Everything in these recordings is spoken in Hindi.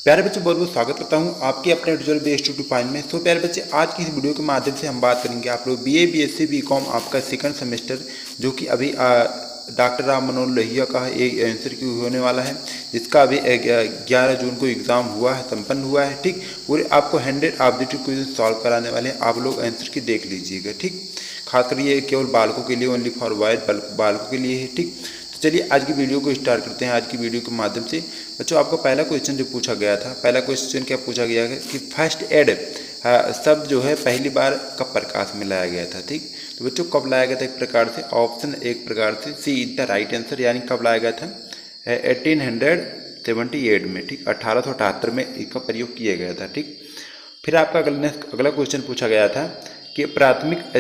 प्यारे बच्चे बहुत बहुत स्वागत करता हूं आपके अपने विजुअल बेस्ड यूट्यूब चैनल में। तो प्यारे बच्चे आज की इस वीडियो के माध्यम से हम बात करेंगे आप लोग बीए बीएससी बीकॉम आपका सेकंड सेमेस्टर जो कि अभी डॉक्टर राम मनोहर लोहिया का एक आंसर की होने वाला है, जिसका अभी 11 जून को एग्ज़ाम हुआ है, संपन्न हुआ है। ठीक, पूरे आपको 100 ऑब्जेक्टिव क्वेश्चन सॉल्व कराने वाले हैं, आप लोग आंसर की देख लीजिएगा। ठीक, खासकर ये केवल बालकों के लिए, ओनली फॉर बॉयज बालकों के लिए है। ठीक, तो चलिए आज की वीडियो को स्टार्ट करते हैं। आज की वीडियो के माध्यम से बच्चों आपको पहला क्वेश्चन जो पूछा गया था, पहला क्वेश्चन क्या पूछा गया है कि फर्स्ट एड शब्द जो है पहली बार कब प्रकाश में लाया गया था। ठीक, तो बच्चों कब लाया गया था? एक प्रकार से ऑप्शन एक प्रकार से सी इज द राइट आंसर, यानी कब लाया गया था? 1878 में। ठीक, 1878 में इसका प्रयोग किया गया था। ठीक, फिर आपका अगला क्वेश्चन पूछा गया था कि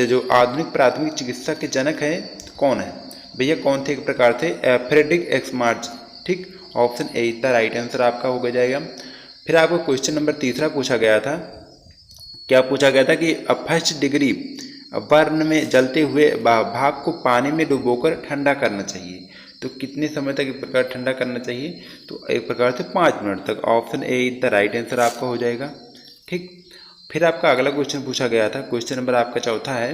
जो आधुनिक प्राथमिक चिकित्सा के जनक हैं कौन है? भैया कौन थे? एक प्रकार से फ्रेडरिक एक्समार्च। ठीक, option A is the right answer आपका हो जाएगा। फिर आपको क्वेश्चन नंबर तीसरा पूछा गया था, क्या पूछा गया था कि फर्स्ट डिग्री बर्न में जलते हुए भाग को पानी में डुबोकर ठंडा करना चाहिए, तो कितने समय तक एक प्रकार ठंडा करना चाहिए? तो एक प्रकार से 5 मिनट तक। Option A is the right answer आपका हो जाएगा। ठीक, फिर आपका अगला क्वेश्चन पूछा गया था, क्वेश्चन नंबर आपका चौथा है,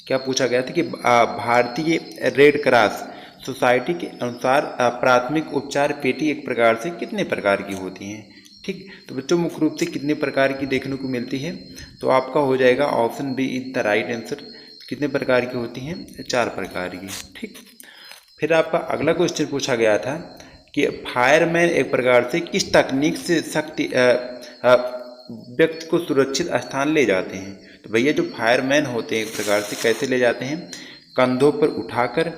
क्या पूछा गया था कि भारतीय रेड क्रॉस सोसाइटी के अनुसार प्राथमिक उपचार पेटी एक प्रकार से कितने प्रकार की होती हैं? ठीक, तो बच्चों मुख्य रूप से कितने प्रकार की देखने को मिलती है? तो आपका हो जाएगा option B is the right answer. कितने प्रकार की होती हैं? 4 प्रकार की। ठीक, फिर आपका अगला क्वेश्चन पूछा गया था कि फायरमैन एक प्रकार से किस तकनीक से व्यक्ति को सुरक्षित स्थान ले जाते हैं? तो भैया जो फायरमैन होते हैं एक प्रकार से कैसे ले जाते हैं? कंधों पर उठाकर,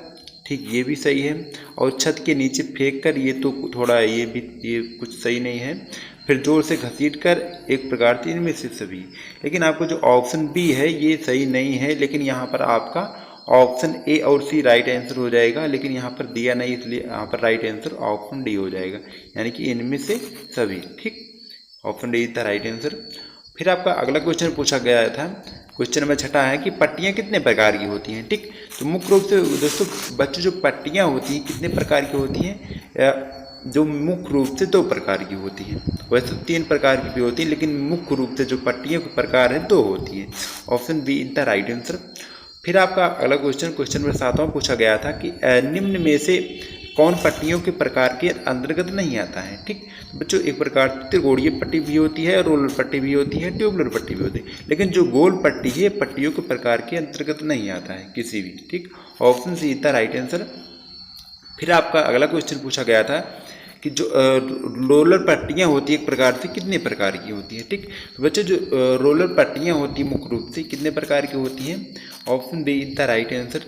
ठीक ये भी सही है, और छत के नीचे फेंक कर, ये तो थोड़ा ये कुछ सही नहीं है, फिर जोर से घसीट कर, एक प्रकार से इनमें से सभी। लेकिन आपको जो ऑप्शन बी है ये सही नहीं है, लेकिन यहाँ पर आपका ऑप्शन ए और सी राइट आंसर हो जाएगा, लेकिन यहाँ पर दिया नहीं, इसलिए यहाँ पर राइट आंसर ऑप्शन डी हो जाएगा, यानी कि इनमें से सभी। ठीक, option D is the right answer. फिर आपका अगला क्वेश्चन पूछा गया था, क्वेश्चन नंबर छठा है कि पट्टियाँ कितने प्रकार की होती हैं? ठीक, तो मुख्य रूप से दोस्तों बच्चों जो पट्टियाँ होती हैं कितने प्रकार की होती हैं? जो मुख्य रूप से 2 प्रकार की होती हैं, वैसे 3 प्रकार की भी होती हैं, लेकिन मुख्य रूप से जो पट्टियों के प्रकार है 2 होती हैं। Option B is the right answer. फिर आपका अगला क्वेश्चन नंबर 7वां पूछा गया था कि निम्न में से कौन पट्टियों के प्रकार के अंतर्गत नहीं आता है? ठीक, बच्चों एक प्रकार त्रिकोणीय पट्टी भी होती है, रोलर पट्टी भी होती है, ट्यूबुलर पट्टी भी होती है, लेकिन जो गोल पट्टी है पट्टियों के प्रकार के अंतर्गत नहीं आता है किसी भी। ठीक, option C is the right answer. फिर आपका अगला क्वेश्चन पूछा गया था कि जो रोलर पट्टियाँ होती हैं एक प्रकार से कितने प्रकार की होती हैं? ठीक, तो बच्चों जो रोलर पट्टियाँ होती हैं मुख्य रूप से कितने प्रकार की होती हैं? Option B is the right answer.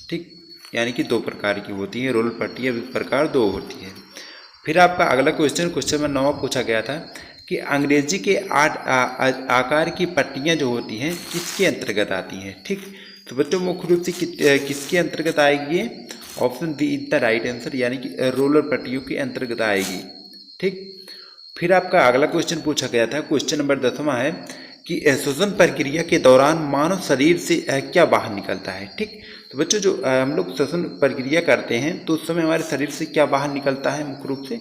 ठीक, यानी कि 2 प्रकार की होती हैं रोलर पट्टियाँ, प्रकार 2 होती है। फिर आपका अगला क्वेश्चन नंबर 9 पूछा गया था कि अंग्रेजी के 8 आकार की पट्टियाँ जो होती हैं किसके अंतर्गत आती हैं? ठीक, तो बच्चों मुख्य रूप से किसके अंतर्गत आएगी? Option B is the right answer, यानी कि रोलर पट्टियों के अंतर्गत आएगी। ठीक, फिर आपका अगला क्वेश्चन पूछा गया था, क्वेश्चन नंबर 10वां है कि श्वसन प्रक्रिया के दौरान मानव शरीर से क्या बाहर निकलता है? ठीक, तो बच्चों जो हम लोग श्वसन प्रक्रिया करते हैं तो उस समय हमारे शरीर से क्या बाहर निकलता है? मुख्य रूप से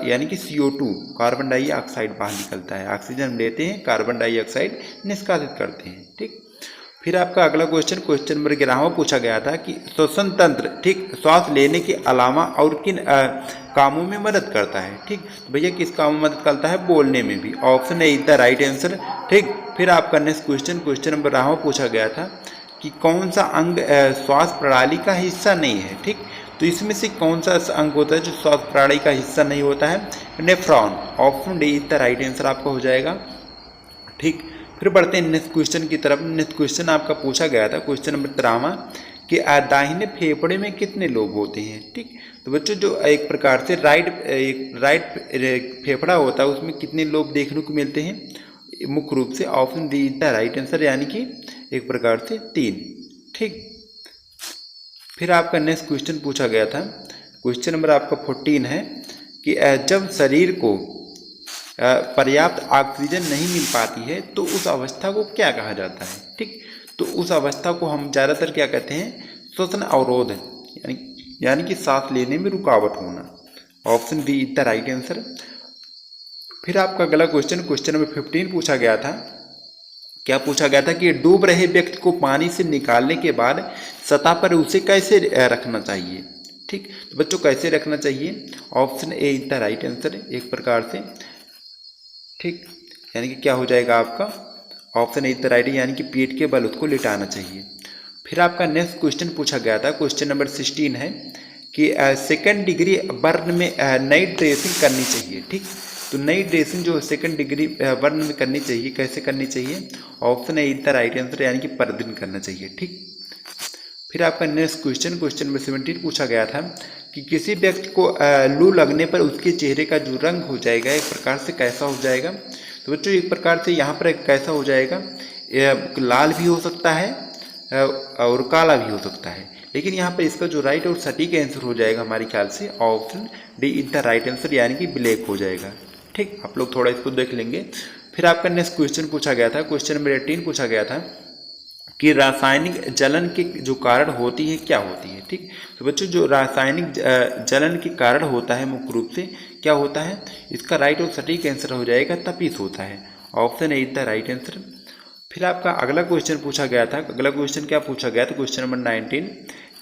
यानी कि CO2 कार्बन डाइऑक्साइड बाहर निकलता है। ऑक्सीजन हम लेते हैं, कार्बन डाइऑक्साइड निष्कासित करते हैं। ठीक, फिर आपका अगला क्वेश्चन नंबर 11वां पूछा गया था कि श्वसन तंत्र, ठीक, श्वास लेने के अलावा और किन कामों में मदद करता है? ठीक, तो भैया किस काम में मदद करता है? बोलने में भी। Option A is the right answer. ठीक, फिर आपका नेक्स्ट क्वेश्चन नंबर 12वां पूछा गया था कि कौन सा अंग श्वास प्रणाली का हिस्सा नहीं है? ठीक, तो इसमें से कौन सा अंग होता है जो श्वास प्रणाली का हिस्सा नहीं होता है? Nephron. Option D is the right answer आपका हो जाएगा। ठीक, फिर बढ़ते हैं नेक्स्ट क्वेश्चन की तरफ। नेक्स्ट क्वेश्चन आपका पूछा गया था, क्वेश्चन नंबर 13वां कि दाहिने फेफड़े में कितने लोब होते हैं? ठीक, तो बच्चों जो एक प्रकार से राइट फेफड़ा होता है उसमें कितने लोब देखने को मिलते हैं? मुख्य रूप से option D is the right answer, यानी कि एक प्रकार से 3। ठीक, फिर आपका नेक्स्ट क्वेश्चन पूछा गया था, क्वेश्चन नंबर आपका 14 है कि जब शरीर को पर्याप्त ऑक्सीजन नहीं मिल पाती है तो उस अवस्था को क्या कहा जाता है? ठीक, तो उस अवस्था को हम ज़्यादातर क्या कहते हैं? श्वसन अवरोध, यानी कि सांस लेने में रुकावट होना। Option B is the right answer. फिर आपका अगला क्वेश्चन नंबर 15 पूछा गया था। क्या पूछा गया था कि डूब रहे व्यक्ति को पानी से निकालने के बाद सतह पर उसे कैसे रखना चाहिए। ठीक, तो बच्चों कैसे रखना चाहिए? Option A is the right answer, एक प्रकार से। ठीक, यानी कि क्या हो जाएगा आपका option A is the right, यानी कि पीठ के बल उसको लिटाना चाहिए। फिर आपका नेक्स्ट क्वेश्चन पूछा गया था, क्वेश्चन नंबर 16 है कि सेकंड डिग्री बर्न में नई ड्रेसिंग करनी चाहिए। ठीक, तो नई ड्रेसिंग जो सेकंड डिग्री बर्न में करनी चाहिए, कैसे करनी चाहिए? Option A is the right answer, यानी कि पर दिन करना चाहिए। ठीक, फिर आपका नेक्स्ट क्वेश्चन नंबर 17 पूछा गया था कि किसी व्यक्ति को लू लगने पर उसके चेहरे का जो रंग हो जाएगा एक प्रकार से कैसा हो जाएगा? तो बच्चों एक प्रकार से यहाँ पर कैसा हो जाएगा, लाल भी हो सकता है और काला भी हो सकता है, लेकिन यहाँ पर इसका जो राइट और सटीक आंसर हो जाएगा हमारे ख्याल से option D is the right answer, यानी कि ब्लैक हो जाएगा। ठीक, आप लोग थोड़ा इसको देख लेंगे। फिर आपका नेक्स्ट क्वेश्चन पूछा गया था, क्वेश्चन नंबर 18 पूछा गया था कि रासायनिक जलन के जो कारण होती है क्या होती है। ठीक, तो बच्चों जो रासायनिक जलन के कारण होता है मुख्य रूप से क्या होता है, इसका राइट और सटीक आंसर हो जाएगा तपिश होता है, option A is the right answer. फिर आपका अगला क्वेश्चन पूछा गया था, अगला क्वेश्चन क्या पूछा गया था, क्वेश्चन नंबर 19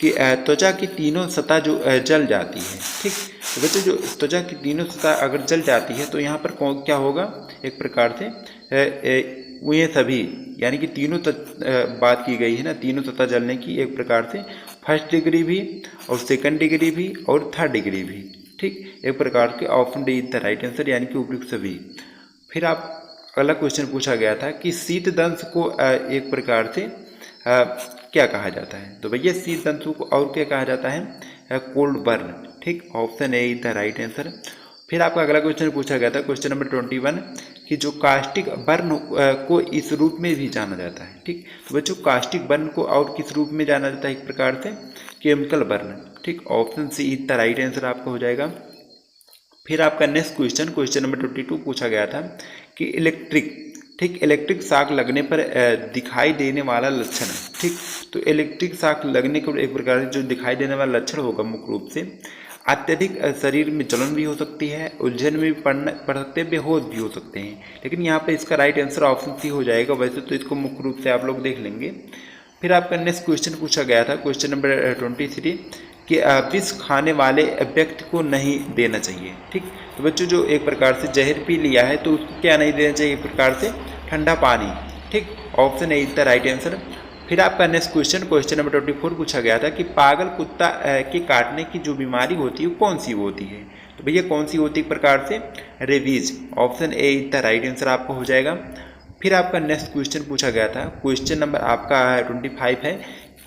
कि त्वचा की तीनों सतह जो जल जाती है। ठीक, तो बच्चों जो त्वचा की तीनों सतह अगर जल जाती है तो यहाँ पर क्या होगा, एक प्रकार से ये सभी, यानी कि तीनों बात की गई है ना, तीनों सतह जलने की, एक प्रकार से फर्स्ट डिग्री भी और सेकंड डिग्री भी और थर्ड डिग्री भी। ठीक, एक प्रकार के option D is the right answer, यानी कि उपयुक्त सभी। फिर आप अगला क्वेश्चन पूछा गया था कि शीत दंश को एक प्रकार से क्या कहा जाता है? तो भैया शीत दंश को और क्या कहा जाता है? Cold burn. ठीक, option A is the right answer. फिर आपका अगला क्वेश्चन पूछा गया था, क्वेश्चन नंबर 21 कि जो कास्टिक बर्न को इस रूप में भी जाना जाता है। ठीक, तो बच्चों कास्टिक बर्न को और किस रूप में जाना जाता है? एक प्रकार से केमिकल बर्न। ठीक, option C is the right answer आपका हो जाएगा। फिर आपका नेक्स्ट क्वेश्चन नंबर 22 पूछा गया था कि इलेक्ट्रिक शॉक लगने पर दिखाई देने वाला लक्षण है। ठीक, तो इलेक्ट्रिक शॉक लगने के एक प्रकार से जो दिखाई देने वाला लक्षण होगा मुख्य रूप से अत्यधिक शरीर में जलन भी हो सकती है, उलझन में भी पड़ सकते हैं, बेहोश भी हो सकते हैं, लेकिन यहाँ पे इसका राइट आंसर ऑप्शन सी हो जाएगा। वैसे तो इसको मुख्य रूप से आप लोग देख लेंगे। फिर आपका नेक्स्ट क्वेश्चन पूछा गया था, क्वेश्चन नंबर 23 कि विष खाने वाले व्यक्ति को नहीं देना चाहिए। ठीक, तो बच्चों जो एक प्रकार से जहर पी लिया है तो उसको क्या नहीं देना चाहिए? एक प्रकार से ठंडा पानी। ठीक, option A is the right answer. फिर आपका नेक्स्ट क्वेश्चन नंबर 24 पूछा गया था कि पागल कुत्ता के काटने की जो बीमारी होती है वो कौन सी होती है? तो भैया कौन सी होती है? एक प्रकार से rabies, option A is the right answer आपका हो जाएगा। फिर आपका नेक्स्ट क्वेश्चन पूछा गया था, क्वेश्चन नंबर आपका 25 है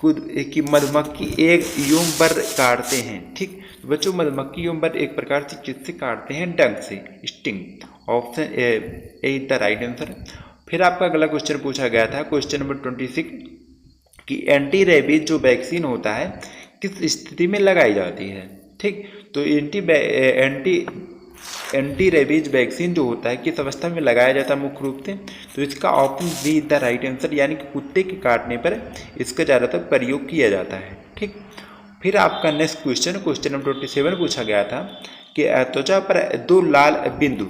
कि मधुमक्खी एक युवबर काटते हैं। ठीक, बच्चों मधुमक्खी युवबर एक प्रकार से किससे काटते हैं? डंक से, sting, option A is the right answer. फिर आपका अगला क्वेश्चन पूछा गया था, क्वेश्चन नंबर 26 कि एंटी रेबीज जो वैक्सीन होता है किस स्थिति में लगाई जाती है? ठीक, तो एंटी रेबीज वैक्सीन जो होता है किस अवस्था में लगाया जाता है मुख्य रूप से? तो इसका option B is the right answer, यानी कि कुत्ते के काटने पर इसका ज़्यादातर प्रयोग किया जाता है। ठीक, फिर आपका नेक्स्ट क्वेश्चन नंबर 27 पूछा गया था कि त्वचा पर दो लाल बिंदु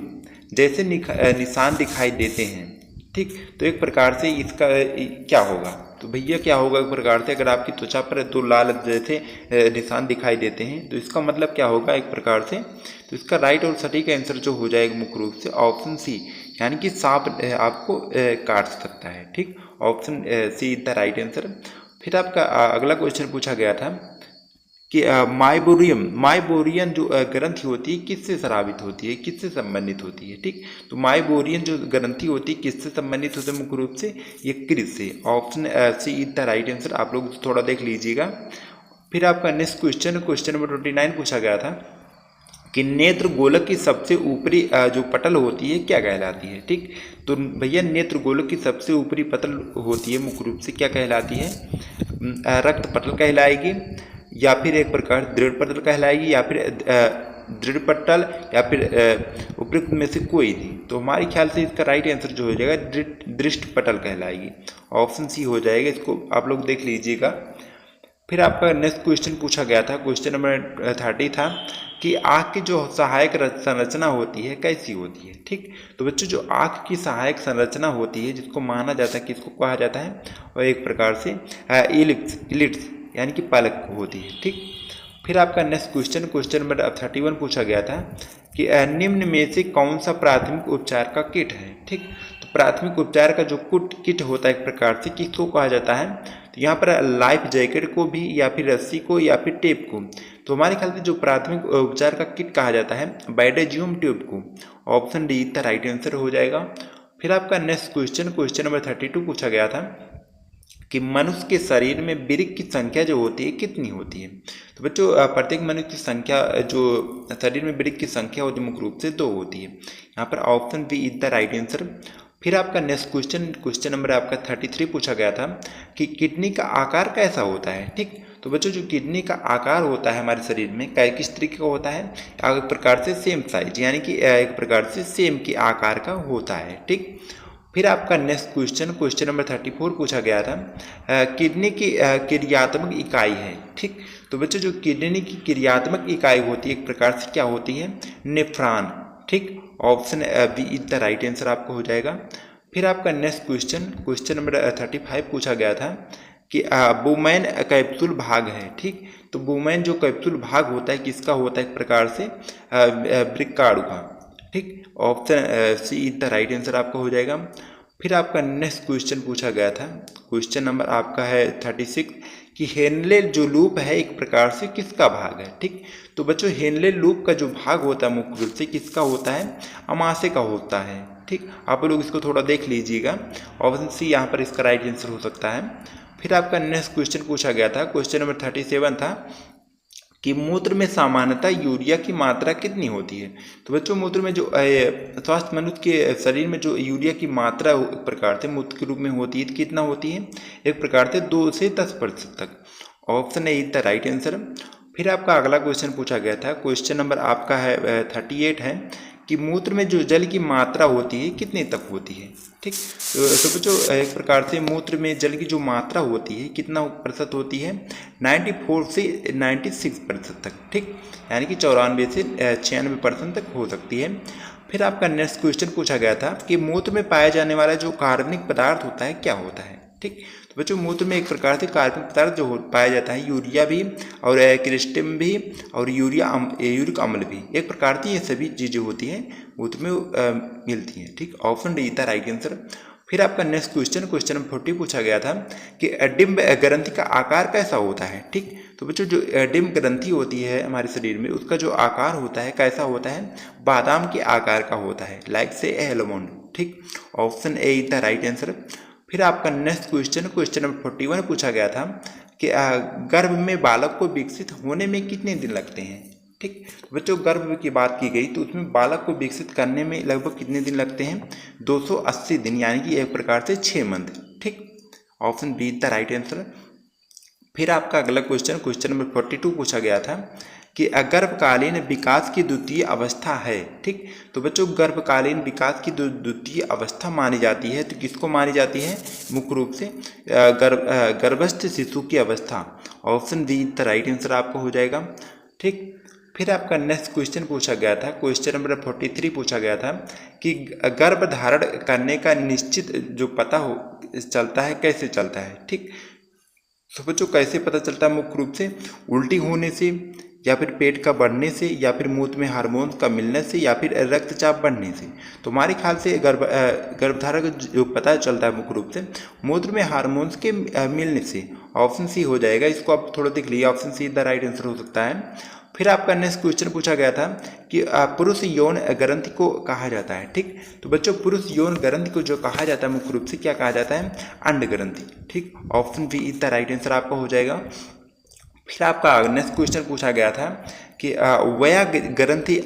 जैसे निशान दिखाई देते हैं। ठीक, तो एक प्रकार से इसका क्या होगा? तो भैया क्या होगा? एक प्रकार से अगर आपकी त्वचा पर दो लाल जैसे निशान दिखाई देते हैं तो इसका मतलब क्या होगा एक प्रकार से? तो इसका राइट और सटीक आंसर जो हो जाएगा मुख्य रूप से ऑप्शन सी, यानी कि सांप आपको काट सकता है। ठीक, option C is the right answer. फिर आपका अगला क्वेश्चन पूछा गया था कि माइबोरियन जो ग्रंथि होती है किससे स्रावित होती है, किससे संबंधित होती है? ठीक, तो माइबोरियन जो ग्रंथि होती है किससे संबंधित होती है मुख्य रूप से? ये क्रिस से, option C is the right answer. आप लोग थोड़ा देख लीजिएगा। फिर आपका नेक्स्ट क्वेश्चन नंबर 29 पूछा गया था कि नेत्र गोलक की सबसे ऊपरी जो पटल होती है क्या कहलाती है? ठीक, तो भैया नेत्र गोलक की सबसे ऊपरी पटल होती है मुख्य रूप से क्या कहलाती है? रक्त पटल कहलाएगी, या फिर एक प्रकार दृढ़ पटल कहलाएगी, या फिर दृढ़ पटल, या फिर उपयुक्त में से कोई नहीं। तो हमारे ख्याल से इसका राइट आंसर जो हो जाएगा दृष्ट पटल कहलाएगी, ऑप्शन सी हो जाएगा। इसको आप लोग देख लीजिएगा। फिर आपका नेक्स्ट क्वेश्चन पूछा गया था, क्वेश्चन नंबर 30 था कि आँख की जो सहायक संरचना होती है कैसी होती है। ठीक, तो बच्चों जो आँख की सहायक संरचना होती है जिसको माना जाता है, किसको कहा जाता है, और एक प्रकार से इलिप्स यानी कि पलक होती है। ठीक, फिर आपका नेक्स्ट क्वेश्चन, क्वेश्चन नंबर 31 पूछा गया था कि निम्न में से कौन सा प्राथमिक उपचार का किट है। ठीक, तो प्राथमिक उपचार का जो किट होता है एक प्रकार से किसको कहा जाता है, तो यहाँ पर लाइफ जैकेट को भी, या फिर रस्सी को, या फिर टेप को। तो हमारे ख्याल से जो प्राथमिक उपचार का किट कहा जाता है बैंडेजियम ट्यूब को। ऑप्शन डी इसका राइट आंसर हो जाएगा। फिर आपका नेक्स्ट क्वेश्चन, क्वेश्चन नंबर 32 पूछा गया था कि मनुष्य के शरीर में वृक्क की संख्या जो होती है कितनी होती है। तो बच्चों प्रत्येक मनुष्य की संख्या, जो शरीर में वृक्क की संख्या होती है मुख्य रूप से 2 होती है। यहाँ पर option B is the right answer. फिर आपका नेक्स्ट क्वेश्चन, क्वेश्चन नंबर आपका 33 पूछा गया था कि किडनी का आकार कैसा होता है। ठीक, तो बच्चों जो किडनी का आकार होता है हमारे शरीर में किस तरीके का होता है, एक प्रकार से सेम साइज, यानी कि एक प्रकार से सेम के आकार का होता है। ठीक, फिर आपका नेक्स्ट क्वेश्चन, क्वेश्चन नंबर 34 पूछा गया था किडनी की क्रियात्मक इकाई है। ठीक, तो बच्चों जो किडनी की क्रियात्मक इकाई होती है एक प्रकार से क्या होती है, नेफ्रॉन। ठीक, option B is the right answer आपको हो जाएगा। फिर आपका नेक्स्ट क्वेश्चन, क्वेश्चन नंबर 35 पूछा गया था कि बुमेन कैप्सूल भाग है। ठीक, तो बुमेन जो कैप्सूल भाग होता है किसका होता है, एक प्रकार से वृक्काणु का। ठीक, option C is the right answer आपका हो जाएगा। फिर आपका नेक्स्ट क्वेश्चन पूछा गया था, क्वेश्चन नंबर आपका है 36 कि हेनले जो लूप है एक प्रकार से किसका भाग है। ठीक, तो बच्चों हेनले लूप का जो भाग होता है मुख्य रूप से किसका होता है, अमाशय का होता है। ठीक, आप लोग इसको थोड़ा देख लीजिएगा, ऑप्शन सी यहाँ पर इसका राइट आंसर हो सकता है। फिर आपका नेक्स्ट क्वेश्चन पूछा गया था, क्वेश्चन नंबर 37 था कि मूत्र में सामान्यतः यूरिया की मात्रा कितनी होती है। तो बच्चों मूत्र में जो स्वास्थ्य मनुष्य के शरीर में जो यूरिया की मात्रा एक प्रकार से मूत्र के रूप में होती है कितना होती है, एक प्रकार से 2 से 10% तक। Option A is the right answer. फिर आपका अगला क्वेश्चन पूछा गया था, क्वेश्चन नंबर आपका है 38 है कि मूत्र में जो जल की मात्रा होती है कितने तक होती है। ठीक, तो बच्चों एक प्रकार से मूत्र में जल की जो मात्रा होती है कितना प्रतिशत होती है, 94 से 96% तक। ठीक, यानी कि 94 से 96% तक हो सकती है। फिर आपका नेक्स्ट क्वेश्चन पूछा गया था कि मूत्र में पाया जाने वाला जो कार्बनिक पदार्थ होता है क्या होता है। ठीक, तो बच्चों मूत्र में एक प्रकार से कार्बनिक पदार्थ जो पाया जाता है यूरिया भी, और क्रिस्टिम भी, और यूरिक अम्ल भी, एक प्रकार से ये सभी चीज़ें होती हैं मूत्र में मिलती हैं। ठीक, ऑप्शन डी था राइट आंसर। फिर आपका नेक्स्ट क्वेश्चन, क्वेश्चन नंबर 40 पूछा गया था कि डिम्ब ग्रंथि का आकार कैसा होता है। ठीक, तो बच्चों जो डिम्ब ग्रंथि होती है हमारे शरीर में उसका जो आकार होता है कैसा होता है, बादाम के आकार का होता है, लाइक से एलमोंड। ठीक, option A is the right answer. फिर आपका नेक्स्ट क्वेश्चन, क्वेश्चन नंबर 41 पूछा गया था कि गर्भ में बालक को विकसित होने में कितने दिन लगते हैं। ठीक, तो बच्चों गर्भ की बात की गई तो उसमें बालक को विकसित करने में लगभग कितने दिन लगते हैं, 280 दिन, यानी कि एक प्रकार से 6 मंथ। ठीक, option B is the right answer. फिर आपका अगला क्वेश्चन, क्वेश्चन नंबर 42 पूछा गया था कि गर्भकालीन विकास की द्वितीय अवस्था है। ठीक, तो बच्चों गर्भकालीन विकास की द्वितीय अवस्था मानी जाती है, तो किसको मानी जाती है, मुख्य रूप से गर्भस्थ शिशु की अवस्था। Option D the right answer आपको हो जाएगा। ठीक, फिर आपका नेक्स्ट क्वेश्चन पूछा गया था, क्वेश्चन नंबर 43 पूछा गया था कि गर्भ धारण करने का निश्चित जो पता हो चलता है कैसे चलता है। ठीक, तो बच्चों कैसे पता चलता है, मुख्य रूप से उल्टी होने से, या फिर पेट का बढ़ने से, या फिर मूत्र में हार्मोन्स का मिलने से, या फिर रक्तचाप बढ़ने से। तो हमारे ख्याल से गर्भधारण का जो पता चलता है मुख्य रूप से मूत्र में हार्मोन्स के मिलने से। ऑप्शन सी हो जाएगा, इसको आप थोड़ा देख लीजिए, option C the right answer हो सकता है। फिर आपका नेक्स्ट क्वेश्चन पूछा गया था कि पुरुष यौन ग्रंथि को कहा जाता है। ठीक, तो बच्चों पुरुष यौन ग्रंथि को जो कहा जाता है मुख्य रूप से क्या कहा जाता है, अंड ग्रंथि। ठीक, option B is the right answer आपका हो जाएगा। फिर आपका नेक्स्ट क्वेश्चन पूछा गया था कि वया ग्रंथि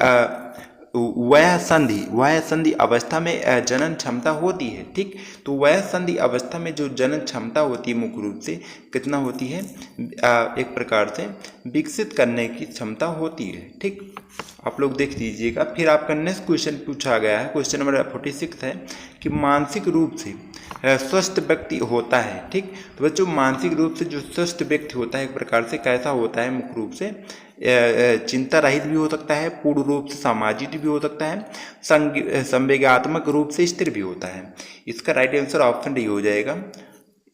वय संधि अवस्था में जनन क्षमता होती है। ठीक, तो वय संधि अवस्था में जो जनन क्षमता होती है मुख्य रूप से कितना होती है, एक प्रकार से विकसित करने की क्षमता होती है। ठीक, आप लोग देख लीजिएगा। फिर आपका नेक्स्ट क्वेश्चन पूछा गया है, क्वेश्चन नंबर 46 है कि मानसिक रूप से स्वस्थ व्यक्ति होता है। ठीक, तो बच्चों मानसिक रूप से जो स्वस्थ व्यक्ति होता है एक प्रकार से कैसा होता है, मुख्य रूप से चिंता रहित भी हो सकता है, पूर्ण रूप से सामाजिक भी हो सकता है, संवेगात्मक रूप से स्थिर भी होता है। इसका राइट आंसर ऑप्शन डी हो जाएगा,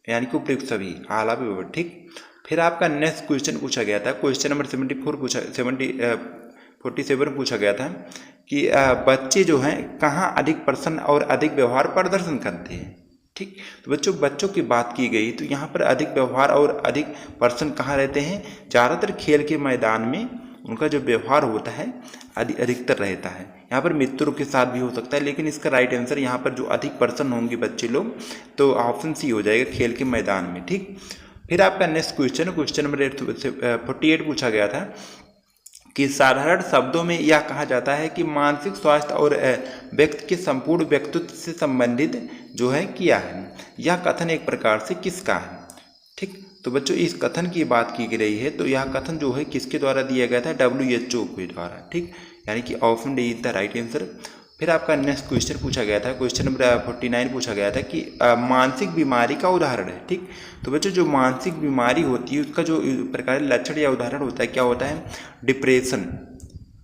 यानी कि उपयुक्त सभी आला विवरण। ठीक, फिर आपका नेक्स्ट क्वेश्चन पूछा गया था, क्वेश्चन नंबर 47 पूछा गया था कि बच्चे जो हैं कहाँ अधिक प्रसन्न और अधिक व्यवहार प्रदर्शन करते हैं। ठीक, तो बच्चों बच्चों की बात की गई तो यहाँ पर अधिक व्यवहार और अधिक प्रसन्न कहाँ रहते हैं, ज़्यादातर खेल के मैदान में उनका जो व्यवहार होता है अधिकतर रहता है। यहाँ पर मित्रों के साथ भी हो सकता है, लेकिन इसका राइट आंसर यहाँ पर जो अधिक प्रसन्न होंगे बच्चे लोग तो ऑप्शन सी हो जाएगा, खेल के मैदान में। ठीक, फिर आपका नेक्स्ट क्वेश्चन नंबर 48 पूछा गया था कि साधारण शब्दों में यह कहा जाता है कि मानसिक स्वास्थ्य और व्यक्ति के संपूर्ण व्यक्तित्व से संबंधित जो है किया है। यह कथन एक प्रकार से किसका है। ठीक, तो बच्चों इस कथन की बात की गई है तो यह कथन जो है किसके द्वारा दिया गया था, WHO के द्वारा। ठीक, यानी कि option D is the right answer. फिर आपका नेक्स्ट क्वेश्चन पूछा गया था, क्वेश्चन नंबर 49 पूछा गया था कि मानसिक बीमारी का उदाहरण है। ठीक, तो बच्चों जो मानसिक बीमारी होती है उसका जो प्रकार लक्षण या उदाहरण होता है क्या होता है, डिप्रेशन।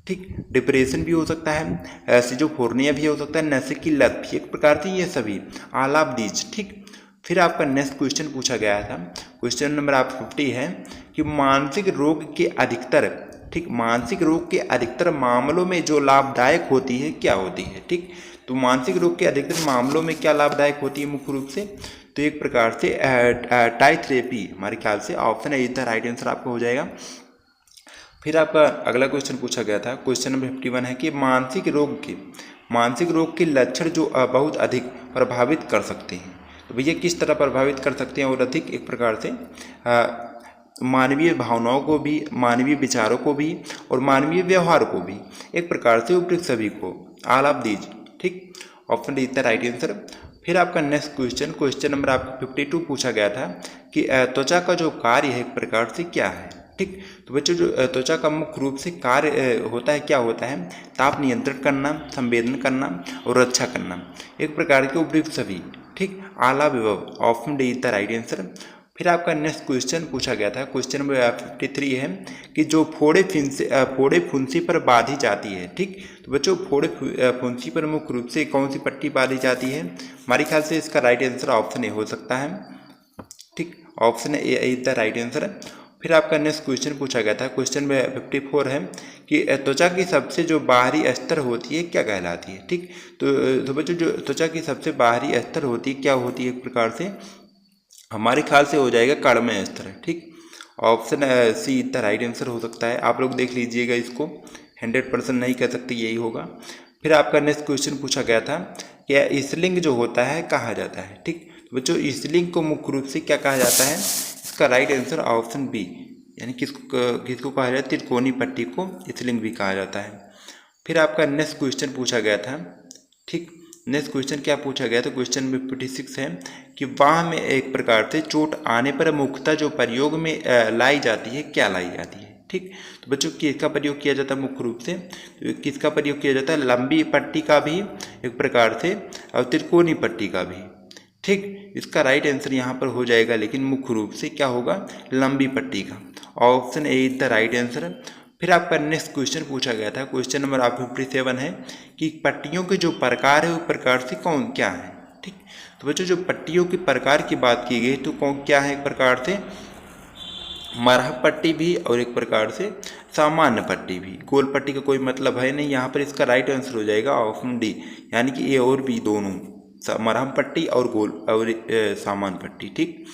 ठीक, डिप्रेशन भी हो सकता है, सिजोफ्रेनिया भी हो सकता है, नशे की लत भी एक प्रकार से, ये सभी ऑल ऑफ दीज। ठीक, फिर आपका नेक्स्ट क्वेश्चन पूछा गया था, क्वेश्चन नंबर आप 50 है कि मानसिक रोग के अधिकतर, ठीक, मानसिक रोग के अधिकतर मामलों में जो लाभदायक होती है क्या होती है। ठीक, तो मानसिक रोग के अधिकतर मामलों में क्या लाभदायक होती है मुख्य रूप से, तो एक प्रकार से टाइथेरेपी, हमारे ख्याल से option A is the right answer आपका हो जाएगा। फिर आपका अगला क्वेश्चन पूछा गया था, क्वेश्चन नंबर 51 है कि मानसिक रोग के लक्षण जो बहुत अधिक प्रभावित कर सकते हैं, तो भैया किस तरह प्रभावित कर सकते हैं और अधिक, एक प्रकार से मानवीय भावनाओं को भी, मानवीय विचारों को भी और मानवीय व्यवहार को भी, एक प्रकार से उपयुक्त सभी को, ऑल ऑफ दीज। ठीक, option D is the right answer. फिर आपका नेक्स्ट क्वेश्चन नंबर आपका 52 पूछा गया था कि त्वचा का जो कार्य है एक प्रकार से क्या है। ठीक, तो बच्चों जो त्वचा का मुख्य रूप से कार्य होता है क्या होता है, ताप नियंत्रण करना, संवेदन करना और रक्षा करना, एक प्रकार के उपयुक्त सभी। ठीक, आला विभव, option D is the right answer. फिर आपका नेक्स्ट क्वेश्चन पूछा गया था, क्वेश्चन नंबर 53 है कि जो फोड़े फुंसी पर बांधी जाती है। ठीक, तो बच्चों फोड़े फुंसी पर मुख्य रूप से कौन सी पट्टी बांधी जाती है, हमारे ख्याल से इसका राइट आंसर ऑप्शन ए हो सकता है। ठीक, option A is the right answer. फिर आपका नेक्स्ट क्वेश्चन पूछा गया था, क्वेश्चन में 54 है कि त्वचा की सबसे जो बाहरी स्तर होती है क्या कहलाती है। ठीक, तो बच्चों जो त्वचा की सबसे बाहरी स्तर होती है क्या होती है, एक प्रकार से हमारे ख्याल से हो जाएगा कर्णमय स्तर। ठीक, option C the right answer हो सकता है, आप लोग देख लीजिएगा इसको, 100% नहीं कह सकते यही होगा। फिर आपका नेक्स्ट क्वेश्चन पूछा गया था कि स्त्रीलिंग जो होता है कहा जाता है। ठीक, तो बच्चों स्त्रीलिंग को मुख्य रूप से क्या कहा जाता है, इसका राइट आंसर ऑप्शन बी, यानी किसको कहा जाता है, त्रिकोणीय पट्टी को स्त्रीलिंग भी कहा जाता है। फिर आपका नेक्स्ट क्वेश्चन पूछा गया था, ठीक, नेक्स्ट क्वेश्चन क्या पूछा गया, तो क्वेश्चन में 46 है कि बाह में एक प्रकार से चोट आने पर मुख्यतः जो प्रयोग में लाई जाती है क्या लाई जाती है। ठीक, तो बच्चों किसका प्रयोग किया जाता है मुख्य रूप से, तो किसका प्रयोग किया जाता है, लंबी पट्टी का भी एक प्रकार से और त्रिकोणीय पट्टी का भी। ठीक, इसका राइट आंसर यहाँ पर हो जाएगा, लेकिन मुख्य रूप से क्या होगा, लंबी पट्टी का, option A is the right answer. फिर आपका नेक्स्ट क्वेश्चन पूछा गया था, क्वेश्चन नंबर 57 है कि पट्टियों के जो प्रकार है वो प्रकार से कौन क्या है। ठीक, तो बच्चों जो पट्टियों के प्रकार की बात की गई तो कौन क्या है, एक प्रकार से मरह पट्टी भी और एक प्रकार से सामान्य पट्टी भी, गोल पट्टी का कोई मतलब है नहीं यहाँ पर, इसका राइट आंसर हो जाएगा ऑप्शन डी, यानी कि ए और बी दोनों, मरहम पट्टी और गोल और सामान्य पट्टी। ठीक,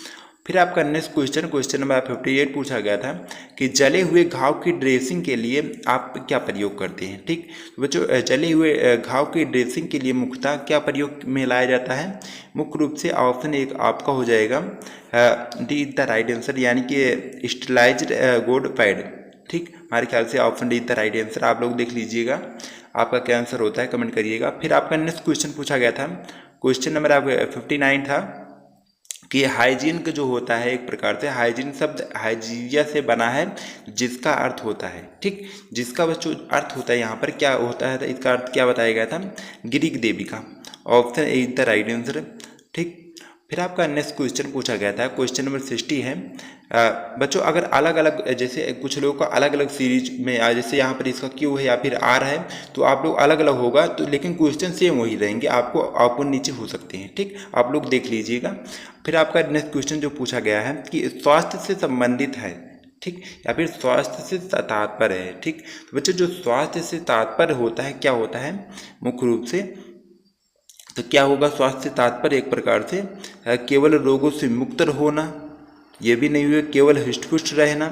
फिर आपका नेक्स्ट क्वेश्चन नंबर 58 पूछा गया था कि जले हुए घाव की ड्रेसिंग के लिए आप क्या प्रयोग करते हैं। ठीक, तो बच्चों जले हुए घाव की ड्रेसिंग के लिए मुख्यतः क्या प्रयोग में लाया जाता है, मुख्य रूप से ऑप्शन एक आपका हो जाएगा D is the right answer, यानी कि स्टेलाइज्ड गोल्ड पैड। ठीक, हमारे ख्याल से option D is the right answer, आप लोग देख लीजिएगा आपका क्या आंसर होता है, कमेंट करिएगा। फिर आपका नेक्स्ट क्वेश्चन पूछा गया था, क्वेश्चन नंबर 59 था कि हाइजीन का जो होता है एक प्रकार से, हाइजीन शब्द हाइजीनिया से बना है जिसका अर्थ होता है। ठीक, जिसका बच्चों अर्थ होता है यहाँ पर क्या होता है, इसका अर्थ क्या बताया गया था, ग्रीक देवी का, option A is the right answer. ठीक, फिर आपका नेक्स्ट क्वेश्चन पूछा गया था, क्वेश्चन नंबर 60 है। बच्चों अगर अलग अलग, जैसे कुछ लोगों का अलग अलग सीरीज में, जैसे यहाँ पर इसका क्यू है या फिर आर है, तो आप लोग अलग अलग होगा तो, लेकिन क्वेश्चन सेम वही रहेंगे, आपको नीचे हो सकते हैं। ठीक, आप लोग देख लीजिएगा। फिर आपका नेक्स्ट क्वेश्चन जो पूछा गया है कि स्वास्थ्य से संबंधित है, ठीक, या फिर स्वास्थ्य से तात्पर्य है। ठीक, तो बच्चों जो स्वास्थ्य से तात्पर्य होता है, क्या होता है मुख्य रूप से, तो क्या होगा, स्वास्थ्य से तात्पर्य एक प्रकार से केवल रोगों से मुक्त होना, ये भी नहीं हुआ, केवल हृष्ट-पुष्ट रहना,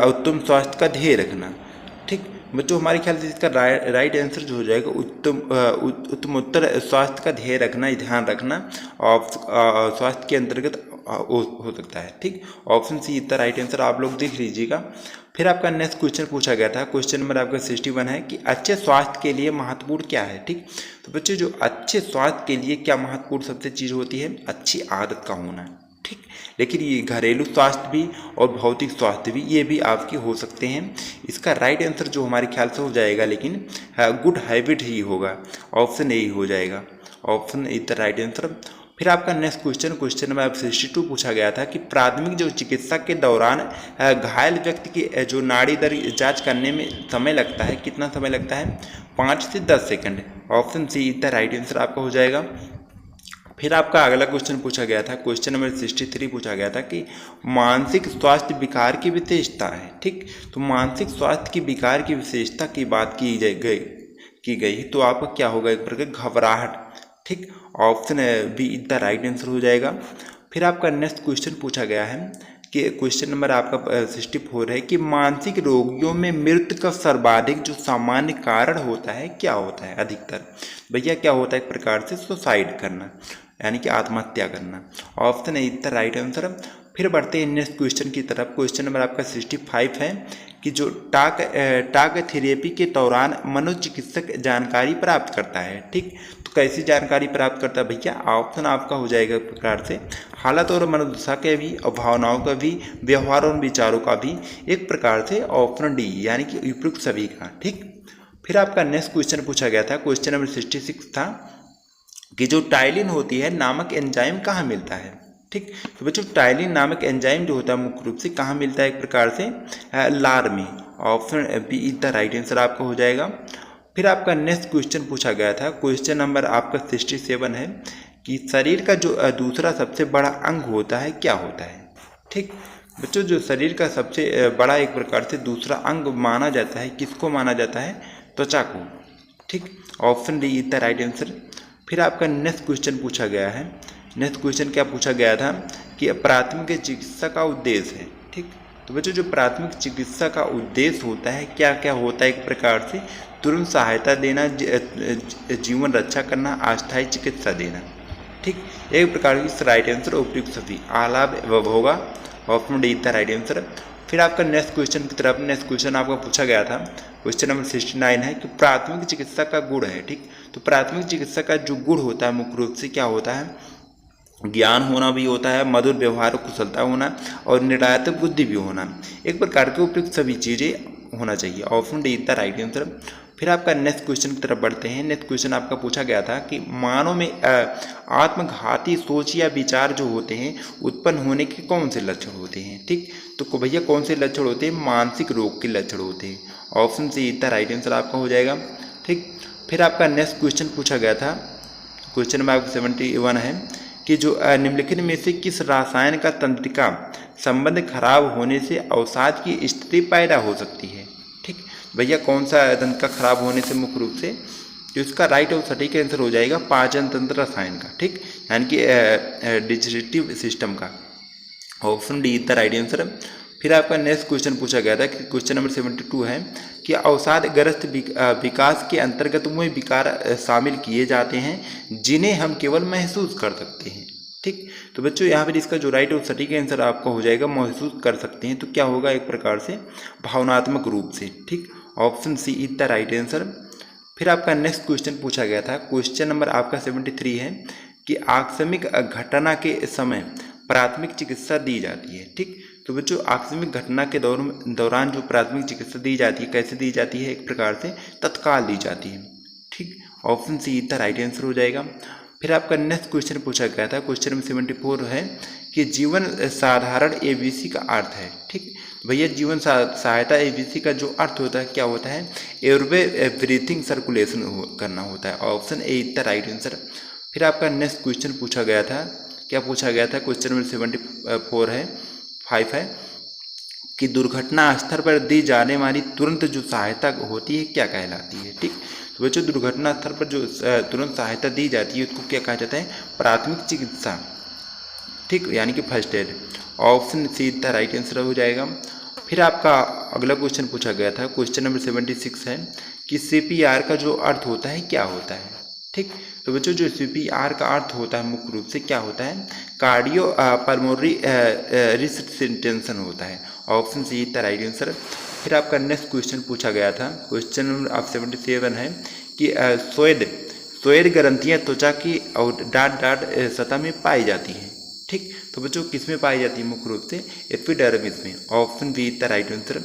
उत्तम स्वास्थ्य का ध्येय रखना। ठीक बच्चों, हमारे ख्याल से इसका राइट आंसर जो हो जाएगा उत्तमोत्तर स्वास्थ्य का ध्येय रखना, ध्यान रखना, और स्वास्थ्य के अंतर्गत हो सकता है। ठीक, ऑप्शन सी इसका राइट आंसर, आप लोग देख लीजिएगा। फिर आपका नेक्स्ट क्वेश्चन पूछा गया था, क्वेश्चन नंबर आपका 61 है कि अच्छे स्वास्थ्य के लिए महत्वपूर्ण क्या है। ठीक, तो बच्चे जो अच्छे स्वास्थ्य के लिए क्या महत्वपूर्ण सबसे चीज़ होती है, अच्छी आदत का होना। ठीक, लेकिन ये घरेलू स्वास्थ्य भी और भौतिक स्वास्थ्य भी, ये भी आपके हो सकते हैं। इसका राइट आंसर जो हमारे ख्याल से हो जाएगा, लेकिन गुड हैबिट ही होगा, ऑप्शन ए हो जाएगा, option A the right answer. फिर आपका नेक्स्ट क्वेश्चन नंबर 62 पूछा गया था कि प्राथमिक जो चिकित्सा के दौरान घायल व्यक्ति की जो नाड़ी दर जांच करने में समय लगता है, कितना समय लगता है, 5 से 10 सेकंड, ऑप्शन सी इतना राइट आंसर आपका हो जाएगा। फिर आपका अगला क्वेश्चन पूछा गया था, क्वेश्चन नंबर 63 पूछा गया था कि मानसिक स्वास्थ्य विकार की विशेषता है। ठीक, तो मानसिक स्वास्थ्य की विकार की विशेषता की बात की गई तो आपका क्या होगा, एक प्रकार घबराहट। ठीक, option be the right answer हो जाएगा। फिर आपका नेक्स्ट क्वेश्चन पूछा गया है कि क्वेश्चन नंबर आपका 64 है कि मानसिक रोगियों में मृत्यु का सर्वाधिक जो सामान्य कारण होता है, क्या होता है अधिकतर, भैया क्या होता है, एक प्रकार से सुसाइड करना, यानी कि आत्महत्या करना, option A the right answer. फिर बढ़ते हैं नेक्स्ट क्वेश्चन की तरफ, क्वेश्चन नंबर आपका 65 है कि जो टाक थेरेपी के दौरान मनोचिकित्सक जानकारी प्राप्त करता है। ठीक, तो कैसी जानकारी प्राप्त करता है भैया, ऑप्शन आपका हो जाएगा एक प्रकार से हालत और मनोदशा के भी, और भावनाओं का भी, व्यवहार और विचारों का भी, एक प्रकार से ऑप्शन डी, यानी कि उपयुक्त सभी का। ठीक, फिर आपका नेक्स्ट क्वेश्चन पूछा गया था, क्वेश्चन नंबर 66 था कि जो टाइलिन होती है नामक एंजाइम कहाँ मिलता है। ठीक, तो बच्चों टाइलिन नामक एंजाइम जो होता है मुख्य रूप से कहाँ मिलता है, एक प्रकार से लार में, option B is the right answer आपका हो जाएगा। फिर आपका नेक्स्ट क्वेश्चन पूछा गया था, क्वेश्चन नंबर आपका 67 है कि शरीर का जो दूसरा सबसे बड़ा अंग होता है, क्या होता है। ठीक बच्चों, जो शरीर का सबसे बड़ा एक प्रकार से दूसरा अंग माना जाता है, किसको माना जाता है, त्वचा को। ठीक, option D is the right answer. फिर आपका नेक्स्ट क्वेश्चन पूछा गया है, नेक्स्ट क्वेश्चन क्या पूछा गया था कि प्राथमिक चिकित्सा का उद्देश्य है। ठीक, तो बच्चों जो प्राथमिक चिकित्सा का उद्देश्य होता है, क्या क्या होता है, एक प्रकार से तुरंत सहायता देना, जीवन रक्षा करना, अस्थायी चिकित्सा देना। ठीक, एक प्रकार की राइट आंसर उपयुक्त सभी आलाप होगा, ऑप्शन डी था राइट आंसर। फिर आपका नेक्स्ट क्वेश्चन की तरफ, नेक्स्ट क्वेश्चन आपका पूछा गया था, क्वेश्चन नंबर 69 है कि प्राथमिक चिकित्सा का गुण है। ठीक, तो प्राथमिक चिकित्सा का जो गुण होता है मुख्य रूप से क्या होता है, ज्ञान होना भी होता है, मधुर व्यवहार कुशलता होना, और निर्णायक बुद्धि भी होना, एक प्रकार के उपयुक्त सभी चीज़ें होना चाहिए, option D the right answer. फिर आपका नेक्स्ट क्वेश्चन की तरफ बढ़ते हैं। नेक्स्ट क्वेश्चन आपका पूछा गया था कि मानव में आत्मघाती सोच या विचार जो होते हैं उत्पन्न होने के कौन से लक्षण होते हैं। ठीक, तो भैया कौन से लक्षण होते हैं, मानसिक रोग के लक्षण होते हैं, ऑप्शन सी इतना राइट आंसर आपका हो जाएगा। ठीक, फिर आपका नेक्स्ट क्वेश्चन पूछा गया था, क्वेश्चन नंबर आपका 71 है कि जो निम्नलिखित में से किस रसायन का तंत्रिका संबंध खराब होने से अवसाद की स्थिति पैदा हो सकती है। ठीक, भैया कौन सा तंत्र का खराब होने से मुख्य रूप से, जो इसका राइट और सटीक आंसर हो जाएगा पाचन तंत्र रसायन का। ठीक, यानी कि डिजेस्टिव सिस्टम का, option D the right answer. फिर आपका नेक्स्ट क्वेश्चन पूछा गया था कि क्वेश्चन नंबर 72 है कि अवसादग्रस्त विकास के अंतर्गत वे विकार शामिल किए जाते हैं जिन्हें हम केवल महसूस कर सकते हैं। ठीक, तो बच्चों यहाँ पर इसका जो राइट और सटीक आंसर आपका हो जाएगा महसूस कर सकते हैं, तो क्या होगा, एक प्रकार से भावनात्मक रूप से। ठीक, option C is the right answer. फिर आपका नेक्स्ट क्वेश्चन पूछा गया था, क्वेश्चन नंबर आपका 73 है कि आकस्मिक घटना के समय प्राथमिक चिकित्सा दी जाती है। ठीक, तो बच्चों आकस्मिक घटना के दौरान जो प्राथमिक चिकित्सा दी जाती है, कैसे दी जाती है, एक प्रकार से तत्काल दी जाती है। ठीक, option C the right answer हो जाएगा। फिर आपका नेक्स्ट क्वेश्चन पूछा गया था, क्वेश्चन नंबर 74 है कि जीवन साधारण एबीसी का अर्थ है। ठीक, भैया जीवन सहायता एबीसी का जो अर्थ होता है क्या होता है, एयरवे ब्रीथिंग सर्कुलेशन करना होता है। Option A is the right answer. फिर आपका नेक्स्ट क्वेश्चन पूछा गया था, क्या पूछा गया था, क्वेश्चन नंबर 74 है 5 है कि दुर्घटना स्थल पर दी जाने वाली तुरंत जो सहायता होती है क्या कहलाती है। ठीक, तो बच्चों दुर्घटना स्थल पर जो तुरंत सहायता दी जाती है उसको क्या कहा जाता है, प्राथमिक चिकित्सा। ठीक, यानी कि first aid. Option C the right answer हो जाएगा। फिर आपका अगला क्वेश्चन पूछा गया था, क्वेश्चन नंबर 76 है कि सीपीआर का जो अर्थ होता है क्या होता है। ठीक, तो बच्चों जो सीपीआर का अर्थ होता है मुख्य रूप से क्या होता है, कार्डियो पल्मोनरी रिससिटेशन होता है। Option C the right answer. फिर आपका नेक्स्ट क्वेश्चन पूछा गया था, क्वेश्चन नंबर 77 है कि स्वेद ग्रंथियाँ त्वचा की और डाट सतह में पाई जाती हैं। ठीक, तो बच्चों किस में पाई जाती है, मुख्य रूप से एपिडर्मिस में। Option be the right answer.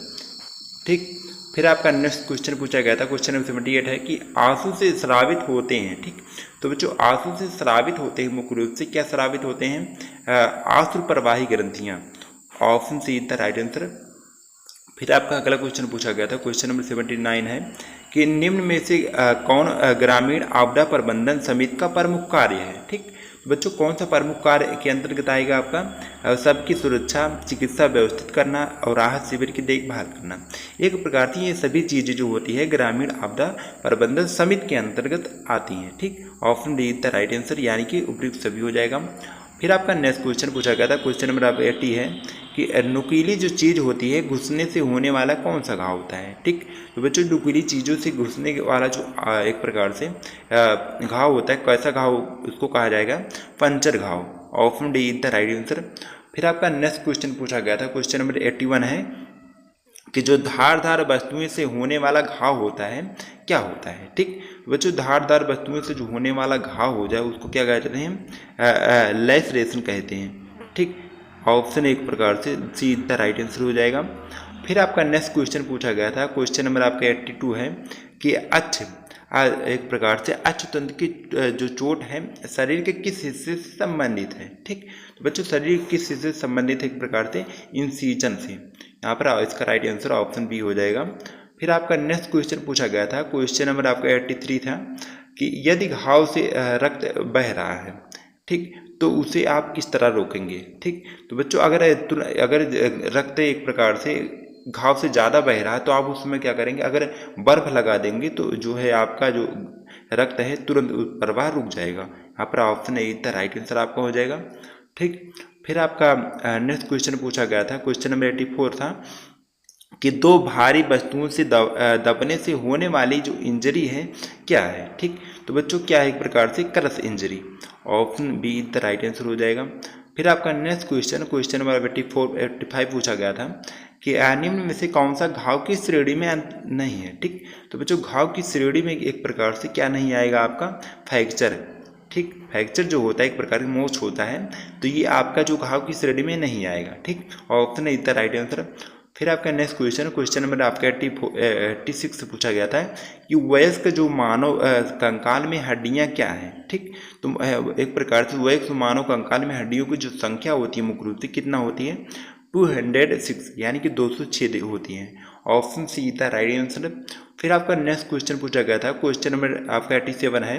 ठीक, फिर आपका नेक्स्ट क्वेश्चन पूछा गया था, क्वेश्चन नंबर 78 है कि आंसू से स्रावित होते हैं। ठीक, तो बच्चों आंसू से स्रावित होते हैं, मुख्य रूप से क्या स्रावित होते हैं, आंसू प्रवाही ग्रंथियाँ। Option C the right answer. फिर आपका अगला क्वेश्चन पूछा गया था, क्वेश्चन नंबर 79 है कि निम्न में से कौन ग्रामीण आपदा प्रबंधन समिति का प्रमुख कार्य है। ठीक, बच्चों कौन सा प्रमुख कार्य के अंतर्गत आएगा आपका, सबकी सुरक्षा, चिकित्सा व्यवस्थित करना और राहत शिविर की देखभाल करना। एक प्रकार से ये सभी चीज़ें जो होती है ग्रामीण आपदा प्रबंधन समिति के अंतर्गत आती हैं। ठीक, option D the right answer, यानी कि उपयुक्त सभी हो जाएगा। फिर आपका नेक्स्ट क्वेश्चन पूछा गया था, क्वेश्चन नंबर 80 है कि नुकीली जो चीज़ होती है घुसने से होने वाला कौन सा घाव होता है। ठीक, तो बच्चों नुकीली चीज़ों से घुसने वाला जो एक प्रकार से घाव होता है, कैसा घाव उसको कहा जाएगा, पंचर घाव। Option D is the right answer. फिर आपका नेक्स्ट क्वेश्चन पूछा गया था, क्वेश्चन नंबर 81 है कि जो धारदार वस्तुएं से होने वाला घाव होता है क्या होता है। ठीक, बच्चों धारदार वस्तुओं से जो होने वाला घाव हो जाए उसको क्या कहते हैं, लैसरेशन कहते हैं। ठीक, ऑप्शन एक प्रकार से सी द राइट आंसर हो जाएगा। फिर आपका नेक्स्ट क्वेश्चन पूछा गया था, क्वेश्चन नंबर आपका 82 है कि एक प्रकार से अक्षतंत्र की जो चोट है शरीर के किस हिस्से से संबंधित है। ठीक, तो बच्चों शरीर किस हिस्से से संबंधित है, एक प्रकार से इंसिजन से। यहाँ पर इसका राइट आंसर ऑप्शन बी हो जाएगा। फिर आपका नेक्स्ट क्वेश्चन पूछा गया था, क्वेश्चन नंबर आपका 83 था कि यदि घाव से रक्त बह रहा है, ठीक, तो उसे आप किस तरह रोकेंगे। ठीक, तो बच्चों अगर रक्त एक प्रकार से घाव से ज़्यादा बह रहा है तो आप उसमें क्या करेंगे, अगर बर्फ लगा देंगे तो जो है आपका जो रक्त है तुरंत प्रवाह रुक जाएगा। यहाँ पर option A the right answer आपका हो जाएगा। ठीक, फिर आपका नेक्स्ट क्वेश्चन पूछा गया था, क्वेश्चन नंबर 84 था कि दो भारी वस्तुओं से दबने से होने वाली जो इंजरी है क्या है। ठीक, तो बच्चों क्या है, एक प्रकार से crush injury. Option be the right answer हो जाएगा। फिर आपका नेक्स्ट क्वेश्चन नंबर 85 पूछा गया था कि निम्न में से कौन सा घाव की श्रेणी में नहीं है। ठीक, तो बच्चों घाव की श्रेणी में एक प्रकार से क्या नहीं आएगा, आपका फ्रैक्चर। ठीक, फ्रैक्चर जो होता है एक प्रकार का मोच होता है, तो ये आपका जो घाव की श्रेणी में नहीं आएगा। ठीक, option is the right answer. फिर आपका नेक्स्ट क्वेश्चन नंबर आपका 86 से पूछा गया था कि वयस्क जो मानव कंकाल में हड्डियां क्या हैं। ठीक, तो एक प्रकार से वयस्क मानव कंकाल में हड्डियों की जो संख्या होती है मुख्य रूप से कितना होती है, 206, यानी कि 206 होती हैं। ऑप्शन सी था राइट आंसर। फिर आपका नेक्स्ट क्वेश्चन पूछा गया था, क्वेश्चन नंबर आपका 87 है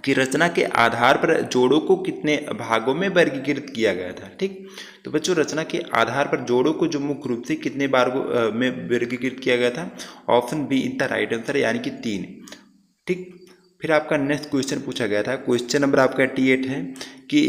कि रचना के आधार पर जोड़ों को कितने भागों में वर्गीकृत किया गया था। ठीक, तो बच्चों रचना के आधार पर जोड़ों को जो मुख्य रूप से कितने भागों में वर्गीकृत किया गया था। Option B is the right answer, यानी कि 3। ठीक, फिर आपका नेक्स्ट क्वेश्चन पूछा गया था, क्वेश्चन नंबर आपका 88 है कि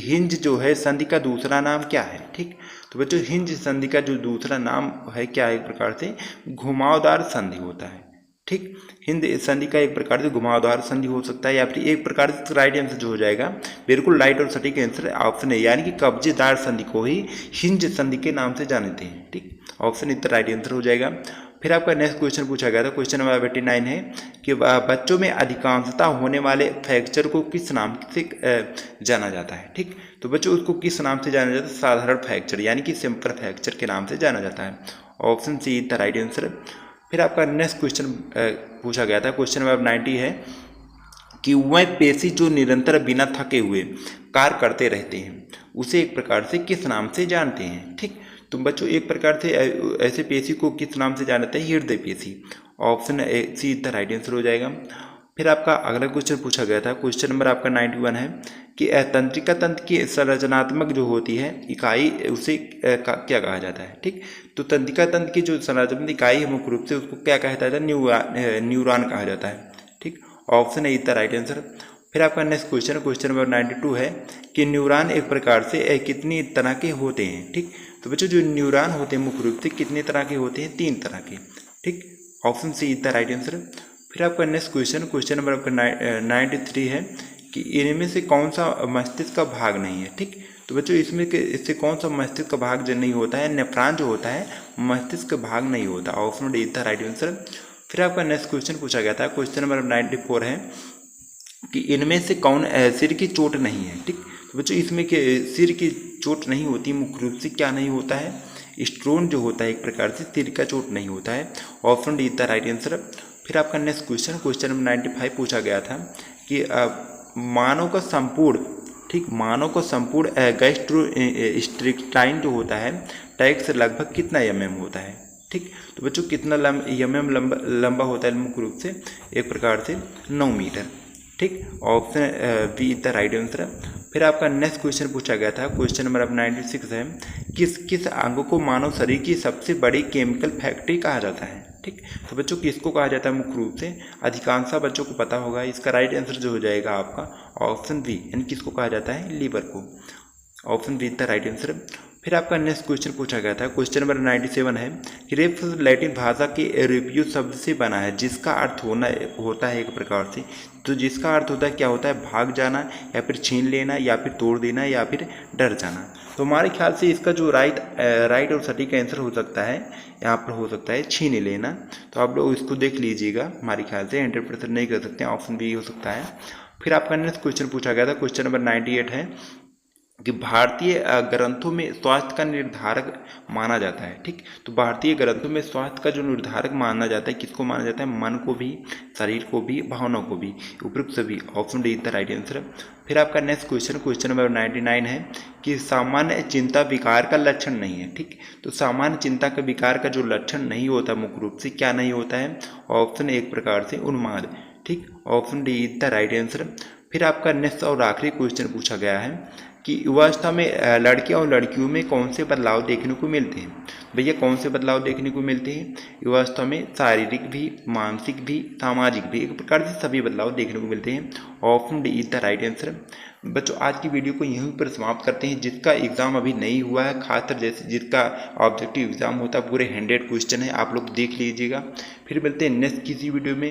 हिंज जो है संधि का दूसरा नाम क्या है। ठीक, तो बच्चों हिंज संधि का जो दूसरा नाम है क्या है, एक प्रकार से घुमावदार संधि होता है। ठीक, हिंद संधि का एक प्रकार से घुमावदार संधि हो सकता है, या फिर एक प्रकार से राइट आंसर जो हो जाएगा बिल्कुल राइट और सटीक आंसर ऑप्शन है, यानी कि कब्जेदार संधि को ही हिंज संधि के नाम से जानते हैं। ठीक, ऑप्शन इतना राइट आंसर हो जाएगा। फिर आपका नेक्स्ट क्वेश्चन पूछा गया था, क्वेश्चन नंबर 89 है कि बच्चों में अधिकांशता होने वाले फ्रैक्चर को किस नाम से जाना जाता है। ठीक, तो बच्चों उसको किस नाम से जाना जाता है, साधारण फ्रैक्चर, यानी कि सिंपल फ्रैक्चर के नाम से जाना जाता है। Option C is the right answer. फिर आपका नेक्स्ट क्वेश्चन पूछा गया था, क्वेश्चन नंबर 90 है कि वह पेशी जो निरंतर बिना थके हुए कार्य करते रहते हैं उसे एक प्रकार से किस नाम से जानते हैं। ठीक, तो बच्चों एक प्रकार से ऐसे पेशी को किस नाम से जाना जाता है, हृदय पेशी। Option C the right answer हो जाएगा। फिर आपका अगला क्वेश्चन पूछा गया था, क्वेश्चन नंबर आपका 91 है कि तंत्रिका तंत्र की संरचनात्मक जो होती है इकाई उसे क्या कहा जाता है। ठीक, तो तंत्रिका तंत्र की जो संरचनात्मक इकाई है मुख्य रूप से उसको क्या कहा जाता है, न्यूरॉन कहा जाता है। ठीक, option A the right answer. फिर आपका नेक्स्ट क्वेश्चन, क्वेश्चन नंबर 92 है कि न्यूरॉन एक प्रकार से कितनी तरह के होते हैं। ठीक, तो बच्चों जो न्यूरॉन होते हैं मुख्य रूप से कितने तरह के होते हैं, 3 तरह के। ठीक, option C is the right answer. फिर आपका नेक्स्ट क्वेश्चन, क्वेश्चन नंबर आपका 93 है कि इनमें से कौन सा मस्तिष्क का भाग नहीं है। ठीक, तो बच्चों इससे कौन सा मस्तिष्क का भाग जो नहीं होता है, नेफ्रॉन जो होता है मस्तिष्क का भाग नहीं होता। Option D is the right answer. फिर आपका नेक्स्ट क्वेश्चन पूछा गया था, क्वेश्चन नंबर 94 है कि इनमें से कौन सिर की चोट नहीं है। ठीक, तो बच्चों इसमें के सिर की चोट नहीं होती, मुख्य रूप से क्या नहीं होता है, स्ट्रोन जो होता है एक प्रकार से सिर का चोट नहीं होता है। Option D is the right answer. फिर आपका नेक्स्ट क्वेश्चन, क्वेश्चन नंबर 95 पूछा गया था कि मानव का संपूर्ण, ठीक, मानव का संपूर्ण गैस्ट्रोस्ट्रिक्टाइन जो होता है टैक्स लगभग कितना mm होता है। ठीक, तो बच्चों कितना mm लंबा होता है मुख्य रूप से, एक प्रकार से 9 मीटर। ठीक, option B is the right answer. फिर आपका नेक्स्ट क्वेश्चन पूछा गया था, क्वेश्चन नंबर 96 है किस किस अंग को मानव शरीर की सबसे बड़ी केमिकल फैक्ट्री कहा जाता है। ठीक, तो बच्चों किसको कहा जाता है मुख्य रूप से, अधिकांश बच्चों को पता होगा। इसका राइट आंसर जो हो जाएगा आपका ऑप्शन बी, यानी किसको कहा जाता है, लीवर को। Option B is the right answer. फिर आपका नेक्स्ट क्वेश्चन पूछा गया था, क्वेश्चन नंबर 97 है कि रेप लैटिन भाषा के रेप्यू शब्द से बना है जिसका अर्थ होता है एक प्रकार से, तो जिसका अर्थ होता है क्या होता है, भाग जाना या फिर छीन लेना या फिर तोड़ देना या फिर डर जाना। तो हमारे ख्याल से इसका जो राइट और सटीक आंसर हो सकता है यहाँ पर हो सकता है छीन लेना। तो आप लोग इसको देख लीजिएगा, हमारे ख्याल से 100% नहीं कर सकते, ऑप्शन बी हो सकता है। फिर आपका नेक्स्ट क्वेश्चन पूछा गया था, क्वेश्चन नंबर 98 है कि भारतीय ग्रंथों में स्वास्थ्य का निर्धारक माना जाता है। ठीक, तो भारतीय ग्रंथों में स्वास्थ्य का जो निर्धारक माना जाता है किसको माना जाता है, मन को भी, शरीर को भी, भावनाओं को भी, उपयुक्त सभी। Option D is the right answer. फिर आपका नेक्स्ट क्वेश्चन, क्वेश्चन नंबर 99 है कि सामान्य चिंता विकार का लक्षण नहीं है। ठीक, तो सामान्य चिंता का विकार का जो लक्षण नहीं होता मुख्य रूप से क्या नहीं होता है, ऑप्शन एक प्रकार से उन्माद। ठीक, option D is the right answer. फिर आपका नेक्स्ट और आखिरी क्वेश्चन पूछा गया है कि युवावस्था में लड़कियों और लड़कियों में कौन से बदलाव देखने को मिलते हैं। भैया कौन से बदलाव देखने को मिलते हैं युवावस्था में, शारीरिक भी, मानसिक भी, सामाजिक भी, एक प्रकार से सभी बदलाव देखने को मिलते हैं। Option D is the right answer. बच्चों आज की वीडियो को यहीं पर समाप्त करते हैं। जिसका एग्जाम अभी नहीं हुआ है, खासकर जैसे जिसका ऑब्जेक्टिव एग्जाम होता है पूरे 100 क्वेश्चन है, आप लोग देख लीजिएगा। फिर मिलते हैं नेक्स्ट किसी वीडियो में।